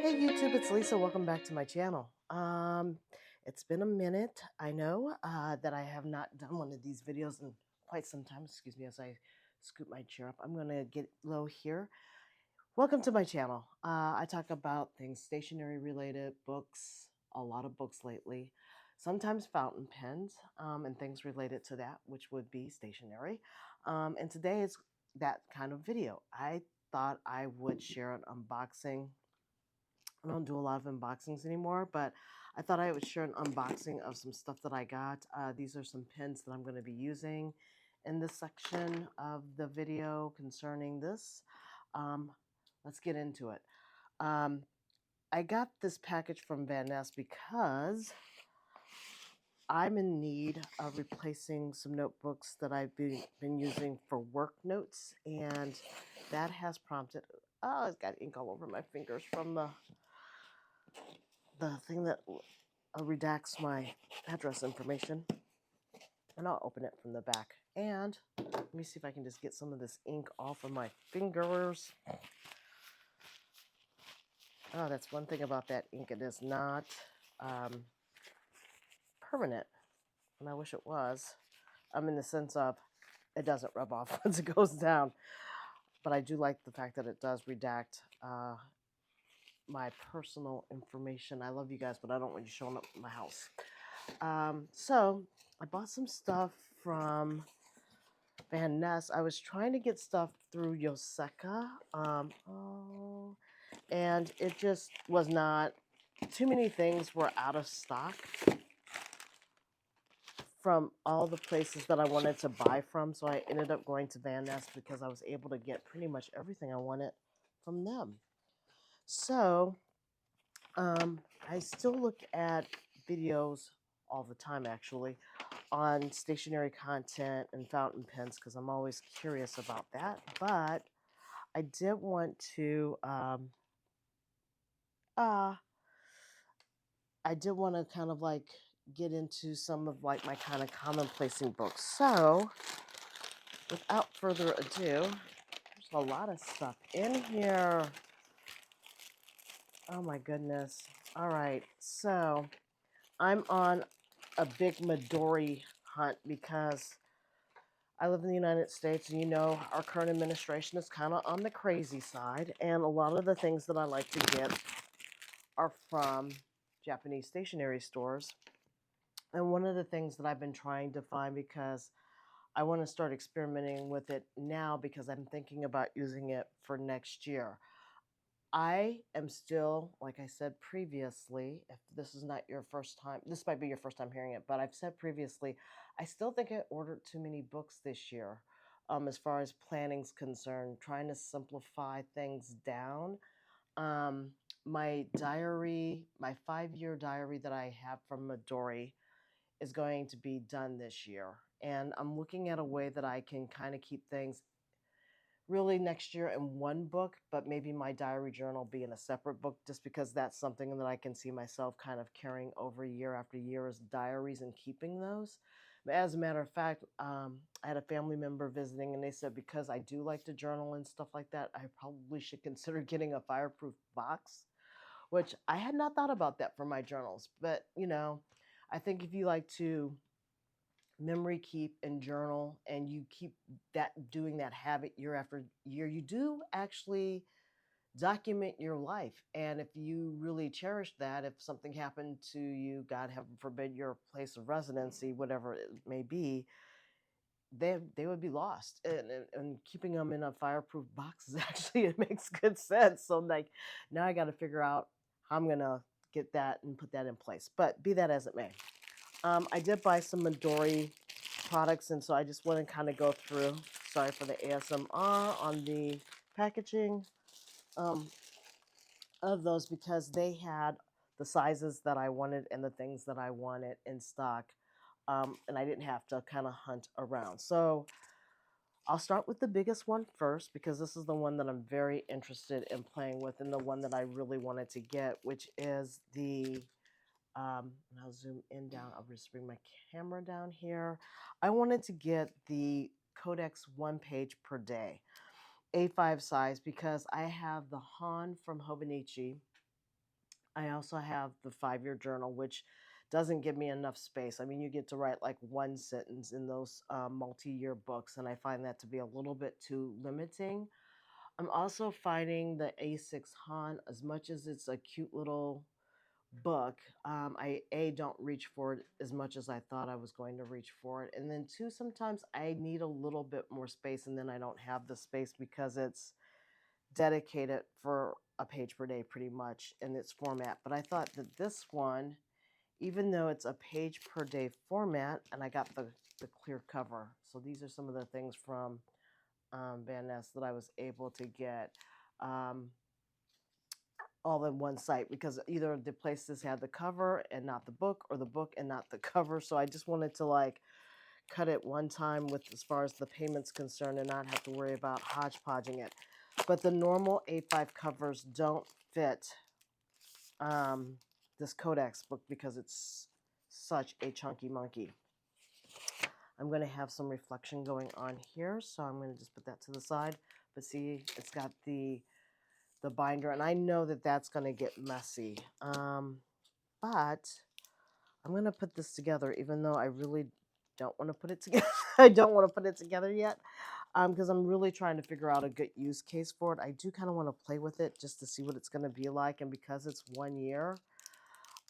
Hey YouTube, it's Lisa. Welcome back to my channel. It's been a minute. I know that I have not done one of these videos in quite some time. Excuse me as I scoop my chair up. I'm going to get low here. Welcome to my channel. I talk about things stationery related, books, a lot of books lately, sometimes fountain pens and things related to that, which would be stationery. And today is that kind of video. I thought I would share an unboxing. I don't do a lot of unboxings anymore, but I thought I would share an unboxing of some stuff that I got. These are some pens that I'm going to be using in this section of the video concerning this. Um, let's get into it. Um, I got this package from Van Ness because I'm in need of replacing some notebooks that I've been using for work notes, and that has prompted, oh, it's got ink all over my fingers from the thing that redacts my address information, and I'll open it from the back. And let me see if I can just get some of this ink off of my fingers. Oh, that's one thing about that ink. It is not permanent, and I wish it was. In the sense of it doesn't rub off once it goes down. But I do like the fact that it does redact my personal information. I love you guys, but I don't want you showing up at my house. So I bought some stuff from Van Ness. I was trying to get stuff through Yoseka, and it just was not. Too many things were out of stock from all the places that I wanted to buy from, so I ended up going to Van Ness because I was able to get pretty much everything I wanted from them. So I still look at videos all the time, actually, on stationery content and fountain pens because I'm always curious about that. But I did want to, I did want to kind of like get into some of like my kind of commonplacing books. So without further ado, there's a lot of stuff in here. Oh my goodness. All right. So I'm on a big Midori hunt because I live in the United States, and you know our current administration is kind of on the crazy side, and a lot of the things that I like to get are from Japanese stationery stores. And one of the things that I've been trying to find, because I want to start experimenting with it now because I'm thinking about using it for next year. I am still, like I said previously, if this is not your first time, this might be your first time hearing it, but I've said previously, I still think I ordered too many books this year, as far as planning's concerned, trying to simplify things down. Um, my diary, my 5-year diary that I have from Midori is going to be done this year. And I'm looking at a way that I can kind of keep things really next year in one book, but maybe my diary journal be in a separate book just because that's something that I can see myself kind of carrying over year after year as diaries and keeping those. As a matter of fact, I had a family member visiting and they said because I do like to journal and stuff like that, I probably should consider getting a fireproof box, which I had not thought about that for my journals. But, you know, I think if you like to memory keep and journal and you keep that doing that habit year after year, you do actually document your life. And if you really cherish that, if something happened to you, God heaven forbid, your place of residency, whatever it may be, they would be lost. And keeping them in a fireproof box is actually, it makes good sense. So like now I got to figure out how I'm gonna get that and put that in place. But be that as it may, I did buy some Midori products, and so I just want to kind of go through. Sorry for the ASMR on the packaging um, of those because they had the sizes that I wanted and the things that I wanted in stock, and I didn't have to kind of hunt around. So I'll start with the biggest one first because this is the one that I'm very interested in playing with and the one that I really wanted to get, which is the and I'll zoom in down. I'll just bring my camera down here. I wanted to get the Codex 1 page per day, A5 size, because I have the Han from Hobonichi, I also have the 5-year journal, which doesn't give me enough space. I mean, you get to write like one sentence in those multi-year books, and I find that to be a little bit too limiting. I'm also finding the A6 Han, as much as it's a cute little book, I don't reach for it as much as I thought I was going to reach for it, and then two, sometimes I need a little bit more space, and then I don't have the space because it's dedicated for a page per day pretty much in its format. But I thought that this one, even though it's a page per day format, and I got the clear cover, so these are some of the things from Van Ness that I was able to get. Um, all in one site, because either the places had the cover and not the book, or the book and not the cover. So I just wanted to like cut it one time with as far as the payment's concerned and not have to worry about hodgepodging it. But the normal A5 covers don't fit um, this Codex book because it's such a chunky monkey. I'm going to have some reflection going on here, so I'm going to just put that to the side. But see, it's got the binder, and I know that that's going to get messy. But I'm going to put this together, even though I really don't want to put it together. I don't want to put it together yet, because I'm really trying to figure out a good use case for it. I do kind of want to play with it just to see what it's going to be like, and because it's 1 year,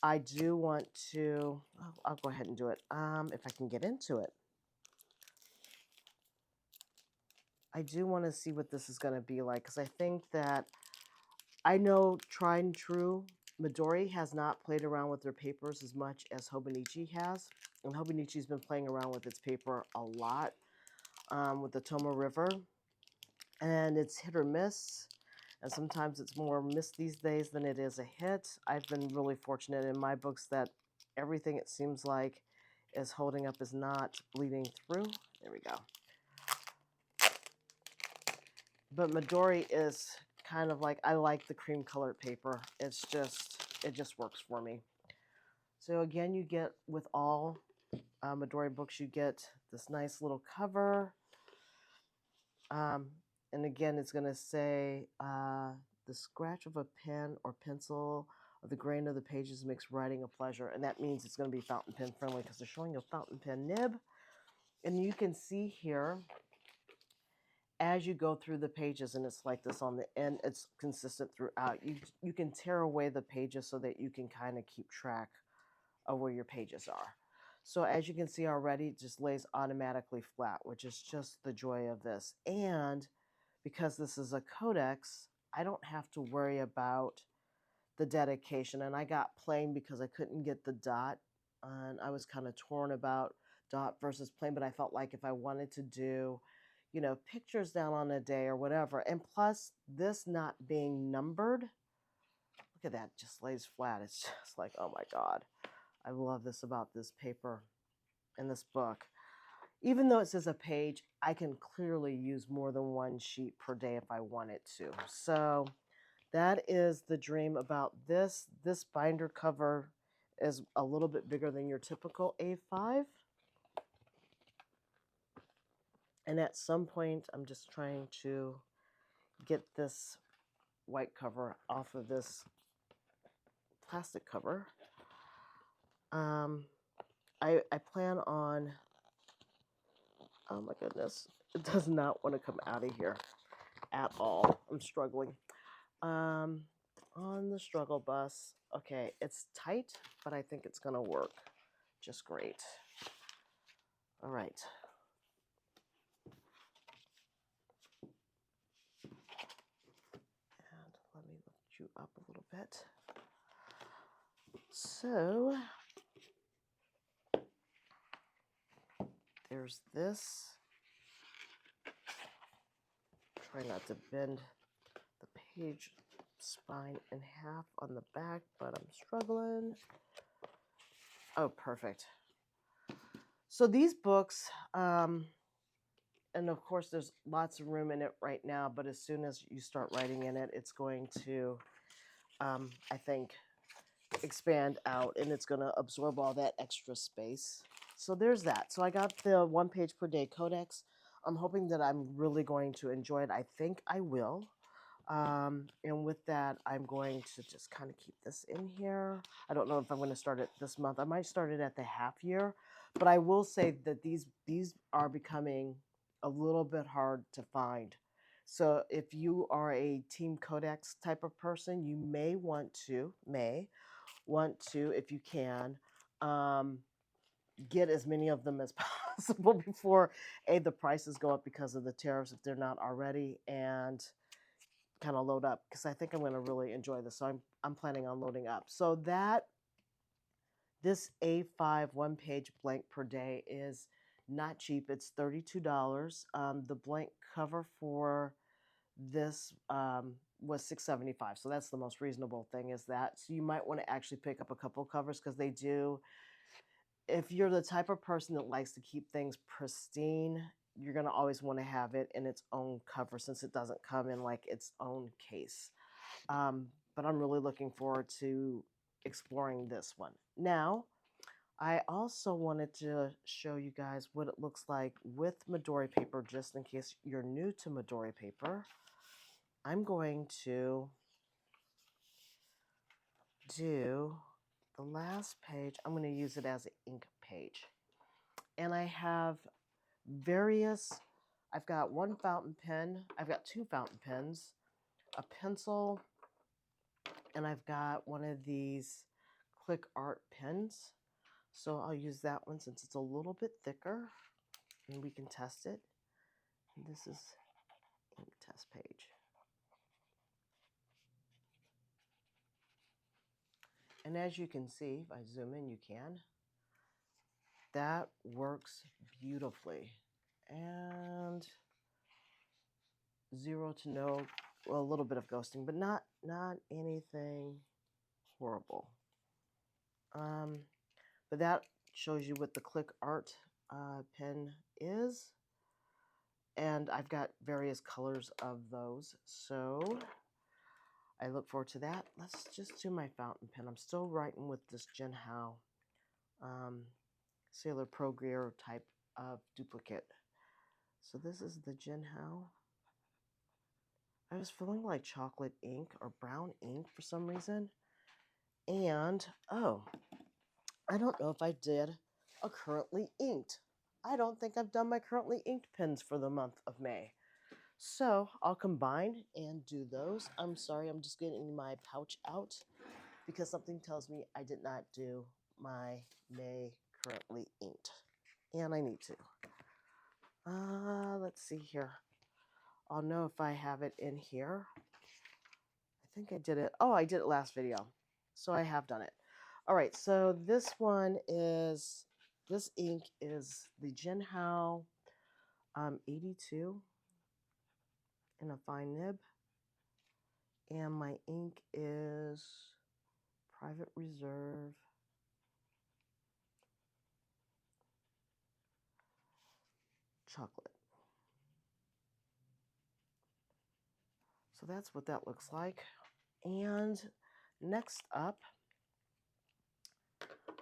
I do want to, I'll go ahead and do it, if I can get into it. I do want to see what this is going to be like, because I think that I know tried and true Midori has not played around with their papers as much as Hobonichi has. And Hobonichi's been playing around with its paper a lot with the Tomo River. And it's hit or miss. And sometimes it's more miss these days than it is a hit. I've been really fortunate in my books that everything it seems like is holding up is not bleeding through. There we go. But Midori is kind of like, I like the cream colored paper. It just works for me. So again, you get with all Midori books, you get this nice little cover. And again, it's going to say the scratch of a pen or pencil or the grain of the pages makes writing a pleasure. And that means it's going to be fountain pen friendly because they're showing a fountain pen nib. And you can see here, as you go through the pages, and it's like this on the end, it's consistent throughout. You can tear away the pages so that you can kind of keep track of where your pages are. So as you can see already, it just lays automatically flat, which is just the joy of this. And because this is a codex, I don't have to worry about the dedication. And I got plain because I couldn't get the dot. And I was kind of torn about dot versus plain, but I felt like if I wanted to do, you know, pictures down on a day or whatever, and plus this not being numbered, look at that, just lays flat. It's just like, oh my God. I love this about this paper and this book. Even though it says a page, I can clearly use more than one sheet per day if I wanted to. So that is the dream about this. This binder cover is a little bit bigger than your typical A5. And at some point, I'm just trying to get this white cover off of this plastic cover. I plan on, oh my goodness, it does not want to come out of here at all. I'm struggling. On the struggle bus. Okay, it's tight, but I think it's gonna work just great. All right. And let me lift you up a little bit. So there's this. Try not to bend the page spine in half on the back, but I'm struggling. Oh, perfect. So these books, and of course there's lots of room in it right now, but as soon as you start writing in it, it's going to, I think, expand out, and it's going to absorb all that extra space. So there's that. So I got the 1 page per day codex. I'm hoping that I'm really going to enjoy it. I think I will. And with that, I'm going to just kind of keep this in here. I don't know if I'm going to start it this month. I might start it at the half year, but I will say that these are becoming a little bit hard to find. So if you are a Team Codex type of person, you may want to, if you can, um, get as many of them as possible before the prices go up because of the tariffs if they're not already, and kind of load up because I think I'm going to really enjoy this. So I'm planning on loading up. So this A5 one-page blank per day is not cheap. It's $32. The blank cover for this was $6.75. So that's the most reasonable thing is that. So you might want to actually pick up a couple covers because they do. If you're the type of person that likes to keep things pristine, you're going to always want to have it in its own cover since it doesn't come in like its own case. But I'm really looking forward to exploring this one. Now, I also wanted to show you guys what it looks like with Midori paper, just in case you're new to Midori paper. I'm going to do the last page. I'm going to use it as an ink page. And I have I've got one fountain pen, I've got two fountain pens, a pencil, and I've got one of these Click Art pens. So I'll use that one since it's a little bit thicker and we can test it. And this is ink test page. And as you can see, if I zoom in, you can. That works beautifully. And zero to no, well, a little bit of ghosting, but not anything horrible. But that shows you what the Click Art pen is. And I've got various colors of those. So I look forward to that. Let's just do my fountain pen. I'm still writing with this Jin Hao Sailor Pro Gear type of duplicate. So this is the Jin Hao. I was feeling like chocolate ink or brown ink for some reason. And, oh, I don't know if I did a currently inked. I don't think I've done my currently inked pens for the month of May. So I'll combine and do those. I'm sorry, I'm just getting my pouch out because something tells me I did not do my May currently inked. And I need to. Let's see here. I'll know if I have it in here. I think I did it. Oh, I did it last video. So I have done it. All right, so this ink is the Jin Hao 82 in a fine nib. And my ink is Private Reserve Chocolate. So that's what that looks like. And next up,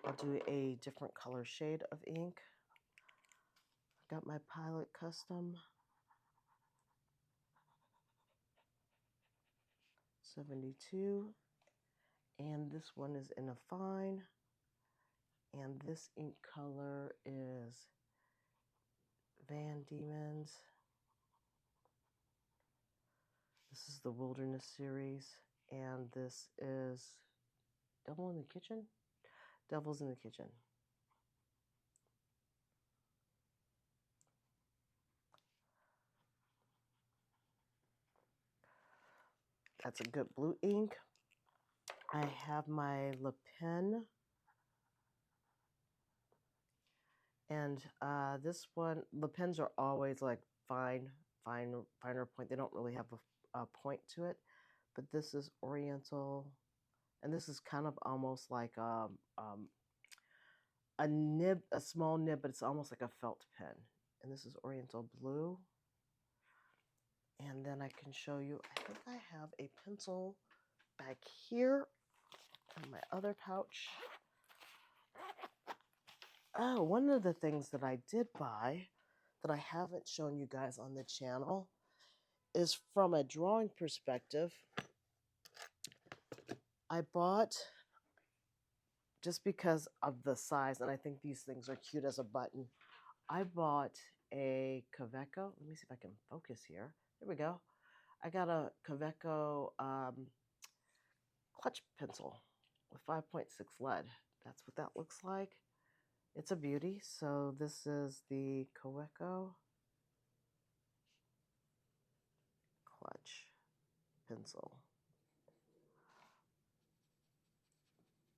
I'll do a different color shade of ink. Got my Pilot Custom 72. And this one is in a fine. And this ink color is Van Diemen's. This is the Wilderness series. And this is Devil in the Kitchen? Devil's in the Kitchen. That's a good blue ink. I have my Le Pen. And this one, Le Pens are always like finer point. They don't really have a point to it. But this is Oriental. And this is kind of almost like a nib, a small nib, but it's almost like a felt pen. And this is Oriental Blue. And then I can show you, I think I have a pencil back here in my other pouch. Oh, one of the things that I did buy that I haven't shown you guys on the channel is from a drawing perspective. I bought, just because of the size, and I think these things are cute as a button, I bought a Kaweco. Let me see if I can focus here. There we go. I got a Kaweco clutch pencil with 5.6 lead. That's what that looks like. It's a beauty. So this is the Kaweco clutch pencil.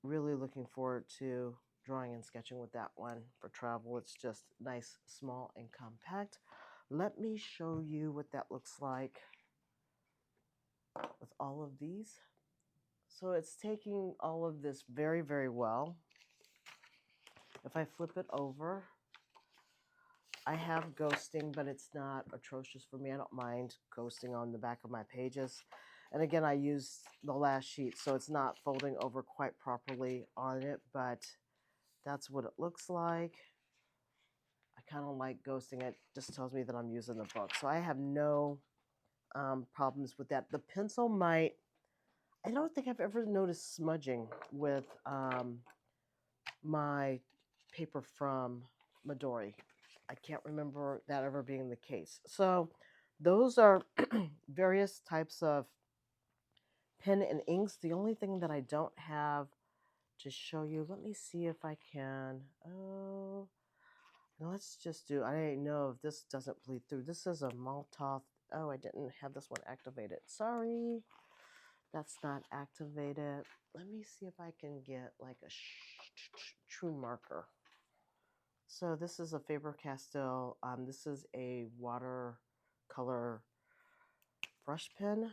Really looking forward to drawing and sketching with that one for travel. It's just nice, small, and compact. Let me show you what that looks like with all of these. So it's taking all of this very, very well. If I flip it over, I have ghosting, but it's not atrocious for me. I don't mind ghosting on the back of my pages. And again, I used the last sheet, so it's not folding over quite properly on it, but that's what it looks like. I kind of like ghosting. It just tells me that I'm using the book. So I have no problems with that. The pencil might, I don't think I've ever noticed smudging with my paper from Midori. I can't remember that ever being the case. So those are various types of pen and inks. The only thing that I don't have to show you, let me see if I can. Oh, let's just do, I know if this doesn't bleed through. This is a Molotov. Oh, I didn't have this one activated. Sorry, that's not activated. Let me see if I can get like a true marker. So this is a Faber-Castell. This is a watercolor brush pen.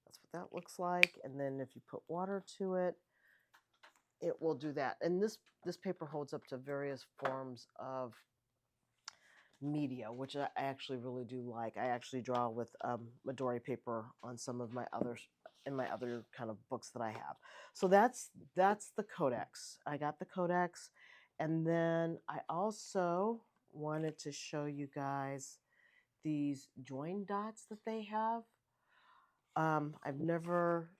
That's what that looks like. And then if you put water to it, it will do that. And this paper holds up to various forms of media, which I actually really do like. I actually draw with Midori paper on some of my others, in my other kind of books that I have. So that's the Codex. I got the Codex, and then I also wanted to show you guys these join dots that they have. I've never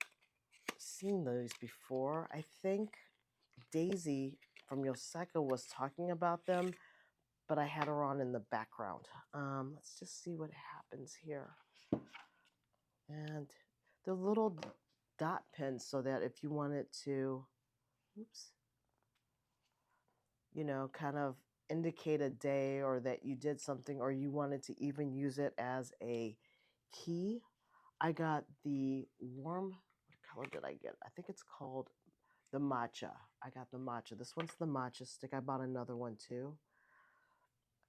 seen those before. I think Daisy from Yoseka was talking about them, but I had her on in the background. Let's just see what happens here. And the little dot pens, so that if you wanted to, oops, you know, kind of indicate a day or that you did something, or you wanted to even use it as a key. I got the warm, what color did I get? I think it's called the matcha. I got the matcha. This one's the matcha stick. I bought another one too.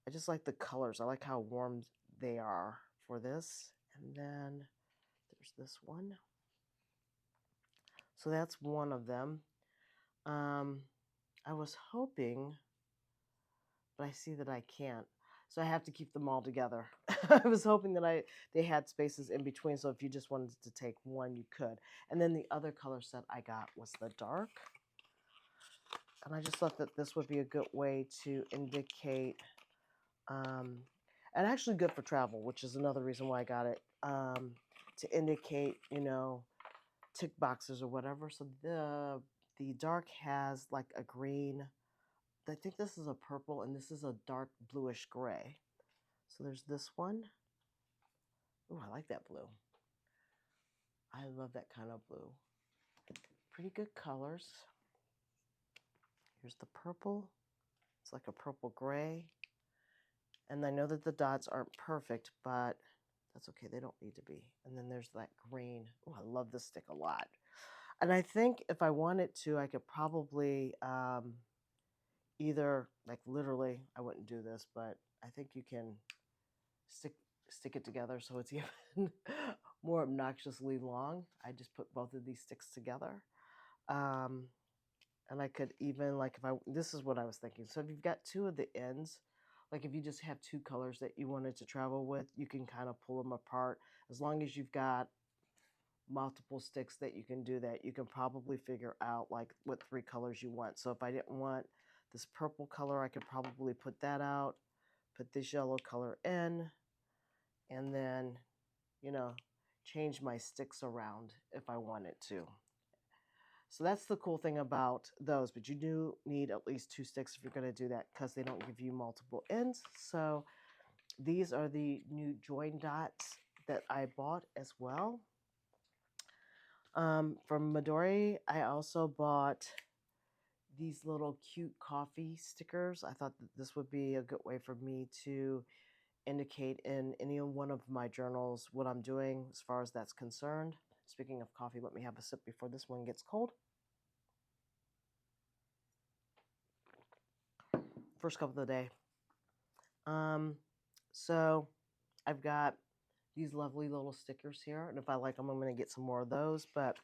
I just like the colors. I like how warm they are for this. And then there's this one. So that's one of them. I was hoping, but I see that I can't. So I have to keep them all together. I was hoping that they had spaces in between, so if you just wanted to take one, you could. And then the other color set I got was the dark. And I just thought that this would be a good way to indicate, and actually good for travel, which is another reason why I got it, to indicate, you know, tick boxes or whatever. So the dark has like a green. I think this is a purple, and this is a dark bluish gray. So there's this one. Oh, I like that blue. I love that kind of blue. Pretty good colors. Here's the purple. It's like a purple gray. And I know that the dots aren't perfect, but that's okay. They don't need to be. And then there's that green. Oh, I love this stick a lot. And I think if I wanted to, I could probably either, like literally, I wouldn't do this, but I think you can stick it together so it's even more obnoxiously long. I just put both of these sticks together. And I could even, like, this is what I was thinking. So if you've got two of the ends, like if you just have two colors that you wanted to travel with, you can kind of pull them apart. As long as you've got multiple sticks that you can do that, you can probably figure out like what three colors you want. So if I didn't want this purple color, I could probably put that out, put this yellow color in, and then, you know, change my sticks around if I wanted to. So that's the cool thing about those, but you do need at least 2 sticks if you're going to do that because they don't give you multiple ends. So these are the new join dots that I bought as well. From Midori, I also bought these little cute coffee stickers. I thought that this would be a good way for me to indicate in any one of my journals what I'm doing as far as that's concerned. Speaking of coffee, let me have a sip before this one gets cold. First cup of the day. So I've got these lovely little stickers here, and if I like them, I'm going to get some more of those, but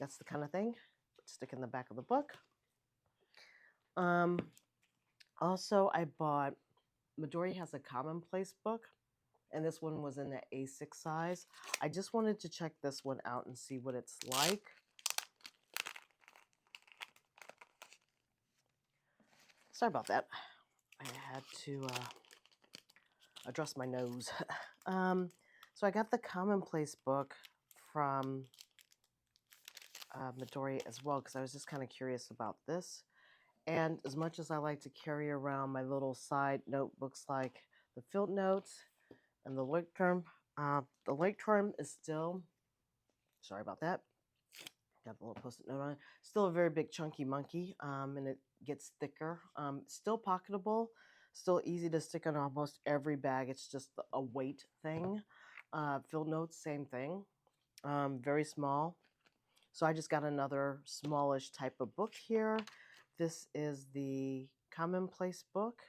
that's the kind of thing. Stick in the back of the book. Also, I bought, Midori has a commonplace book, and this one was in the A6 size. I just wanted to check this one out and see what it's like. Sorry about that. I had to address my nose. So I got the commonplace book from Midori as well because I was just kind of curious about this. And as much as I like to carry around my little side notebooks like the field notes and the link term is still, sorry about that, got the little post-it note on it, still a very big chunky monkey, and it gets thicker. Still pocketable, still easy to stick on almost every bag. It's just a weight thing. Field notes, same thing, very small. So I just got another smallish type of book here. This is the commonplace book,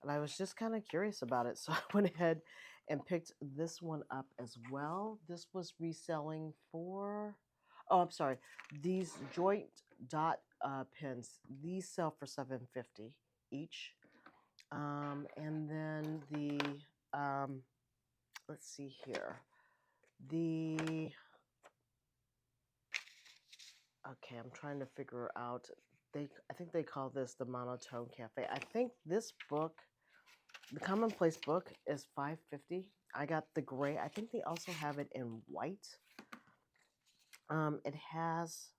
and I was just kind of curious about it, so I went ahead and picked this one up as well. This was reselling for, oh, I'm sorry, these joint dot pens, these sell for $7.50 each. And then the, let's see here, the, okay, I'm trying to figure out, I think they call this the Monotone Cafe. I think this book, the commonplace book, is $5.50. I got the gray. I think they also have it in white. It has,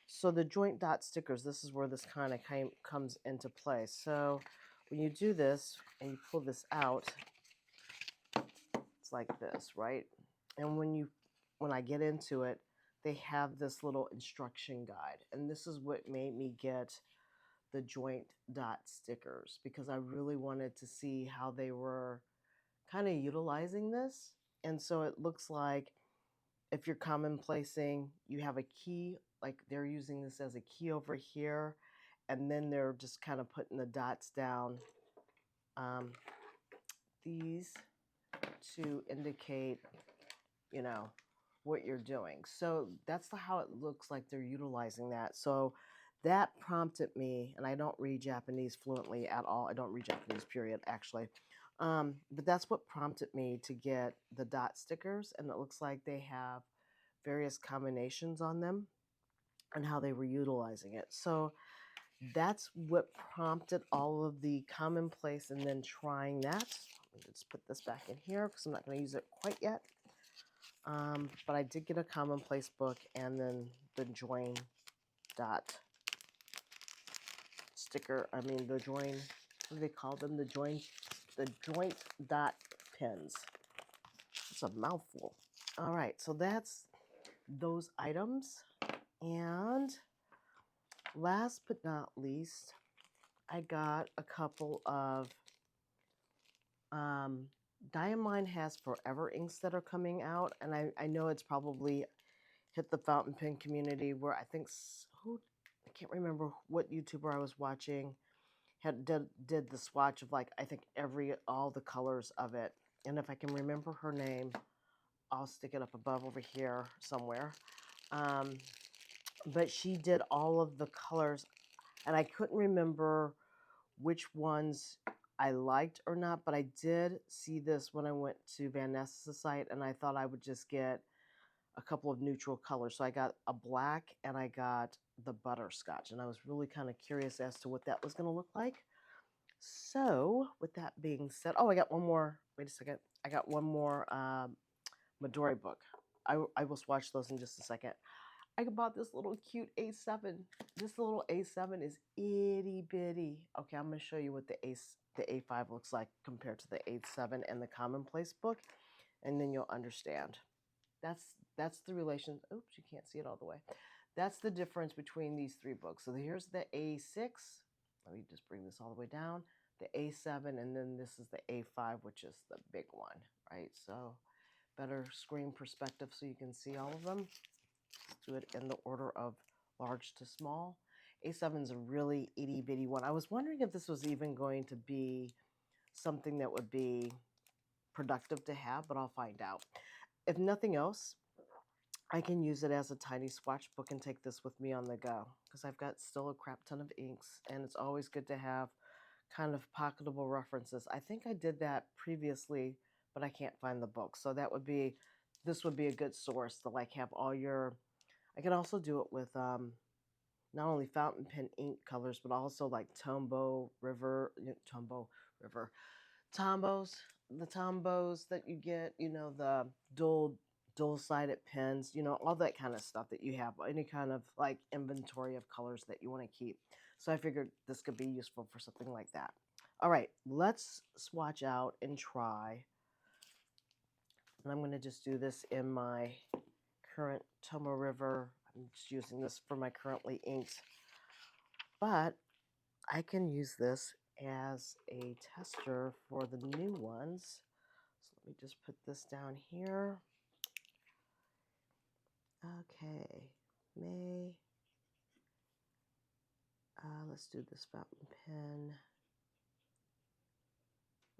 so the joint dot stickers, this is where this kind of comes into play. So when you do this and you pull this out, it's like this, right? And when I get into it, they have this little instruction guide. And this is what made me get the joint dot stickers, because I really wanted to see how they were kind of utilizing this. And so it looks like if you're commonplacing, you have a key, like they're using this as a key over here, and then they're just kind of putting the dots down, these to indicate, you know, what you're doing. So that's how it looks like they're utilizing that. So that prompted me, and I don't read Japanese fluently at all. I don't read Japanese, period, actually. But that's what prompted me to get the dot stickers, and it looks like they have various combinations on them and how they were utilizing it. So that's what prompted all of the commonplace and then trying that. Let's put this back in here because I'm not going to use it quite yet. But I did get a commonplace book and then the join dot sticker. I mean the join, what do they call them? The joint dot pens. It's a mouthful. All right, so that's those items. And last but not least, I got a couple of Diamine has Forever inks that are coming out, and I know it's probably hit the fountain pen community where I think I can't remember what YouTuber I was watching did the swatch of, like, I think all the colors of it, and if I can remember her name, I'll stick it up above over here somewhere. But she did all of the colors, and I couldn't remember which ones I liked or not, but I did see this when I went to Van Ness's site, and I thought I would just get a couple of neutral colors. So I got a black and I got the butterscotch, and I was really kind of curious as to what that was going to look like. So, with that being said, oh, I got one more. Wait a second. I got one more Midori book. I will swatch those in just a second. I bought this little cute A7. This little A7 is itty bitty. Okay, I'm going to show you what the A5 looks like compared to the A7 and the Commonplace book, and then you'll understand. That's the relation. Oops, you can't see it all the way. That's the difference between these three books. So here's the A6. Let me just bring this all the way down. The A7, and then this is the A5, which is the big one, right? So better screen perspective so you can see all of them. Let's do it in the order of large to small. A7 is a really itty bitty one. I was wondering if this was even going to be something that would be productive to have, but I'll find out. If nothing else, I can use it as a tiny swatch book and take this with me on the go because I've got still a crap ton of inks, and it's always good to have kind of pocketable references. I think I did that previously, but I can't find the book. So this would be a good source to like have all your, I can also do it with not only fountain pen ink colors, but also like Tombos, the Tombos that you get, the dual-sided pens, all that kind of stuff that you have, any kind of like inventory of colors that you want to keep. So I figured this could be useful for something like that. All right, let's swatch out and try. And I'm going to just do this in my current Tomo River. I'm just using this for my currently inked, but I can use this as a tester for the new ones. So let me just put this down here. Okay, May. Let's do this fountain pen.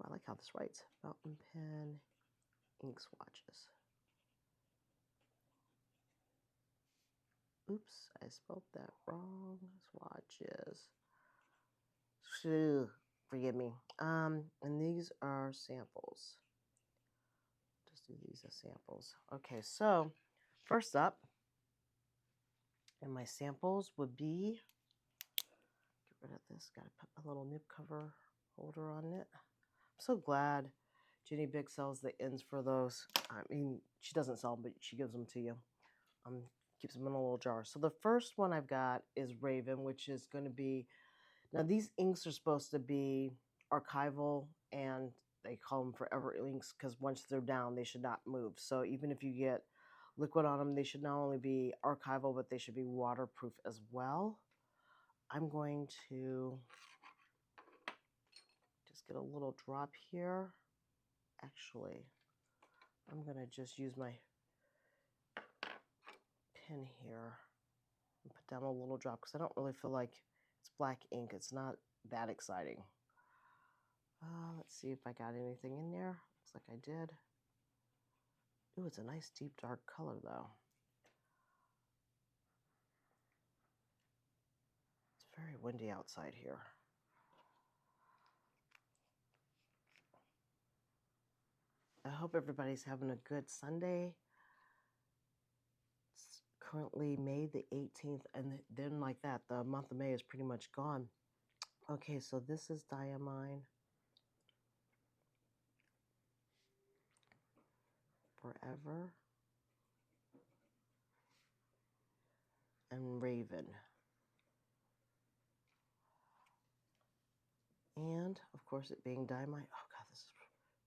I like how this writes. Fountain pen ink swatches. Oops, I spelled that wrong. Swatches. Forgive me. And these are samples. Just do these as samples. Okay, so first up, and my samples would be, get rid of this, gotta put a little nib cover holder on it. I'm so glad Jenny Big sells the ends for those. I mean, she doesn't sell them, but she gives them to you. Keeps them in a little jar. So the first one I've got is Raven, which is going to be, now these inks are supposed to be archival, and they call them forever inks because once they're down, they should not move. So even if you get liquid on them, they should not only be archival, but they should be waterproof as well. I'm going to just get a little drop here. Actually, I'm going to just use my pen here and put down a little drop because I don't really feel like it's black ink. It's not that exciting. Let's see if I got anything in there. Looks like I did. Ooh, it's a nice deep dark color though. It's very windy outside here. I hope everybody's having a good Sunday. It's currently May the 18th, and then like that, the month of May is pretty much gone. Okay, so this is Diamine Forever and Raven. And, of course, it being Diamine. Oh, God, this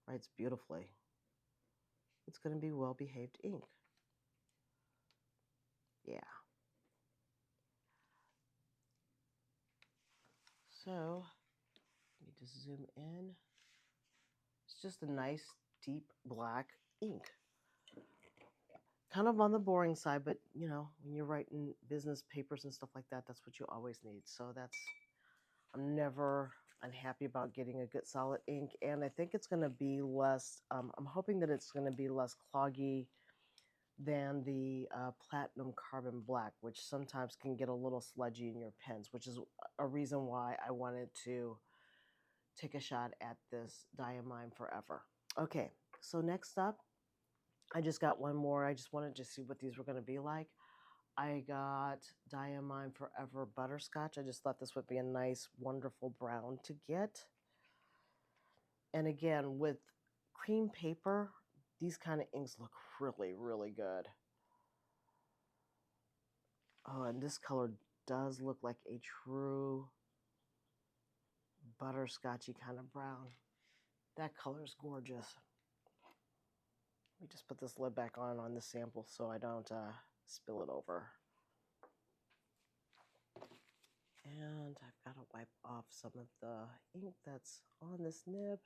writes beautifully. It's going to be well-behaved ink. Yeah. So, let me just zoom in. It's just a nice, deep black ink. Kind of on the boring side, but, when you're writing business papers and stuff like that, that's what you always need. So I'm never unhappy about getting a good solid ink, and I think it's going to be less, I'm hoping that it's going to be less cloggy than the Platinum Carbon Black, which sometimes can get a little sludgy in your pens, which is a reason why I wanted to take a shot at this Diamine Forever. Okay, so next up, I just got one more. I just wanted to see what these were going to be like. I got Diamine Forever Butterscotch. I just thought this would be a nice, wonderful brown to get. And again, with cream paper, these kind of inks look really, really good. Oh, and this color does look like a true butterscotchy kind of brown. That color is gorgeous. Let me just put this lid back on this sample so I don't spill it over. And I've got to wipe off some of the ink that's on this nib.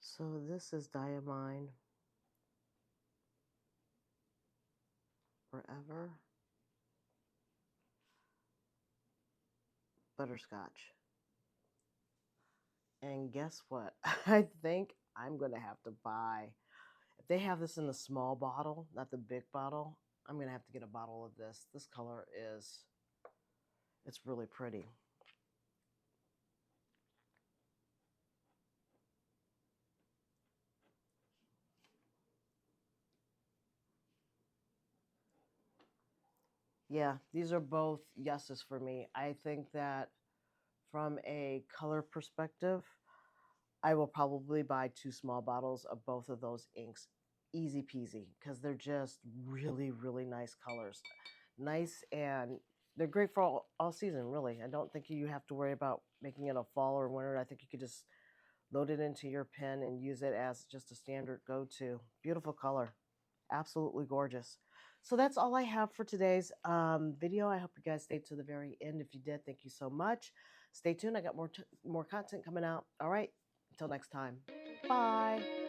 So this is Diamine Forever Butterscotch. And guess what? I think I'm going to have to buy, if they have this in the small bottle, not the big bottle, I'm going to have to get a bottle of this. This color is, it's really pretty. Yeah, these are both yeses for me. I think that from a color perspective, I will probably buy 2 small bottles of both of those inks. Easy peasy, because they're just really, really nice colors. Nice, and they're great for all season, really. I don't think you have to worry about making it a fall or winter. I think you could just load it into your pen and use it as just a standard go-to. Beautiful color. Absolutely gorgeous. So that's all I have for today's video. I hope you guys stayed to the very end. If you did, thank you so much. Stay tuned. I got more content coming out. All right. Until next time. Bye.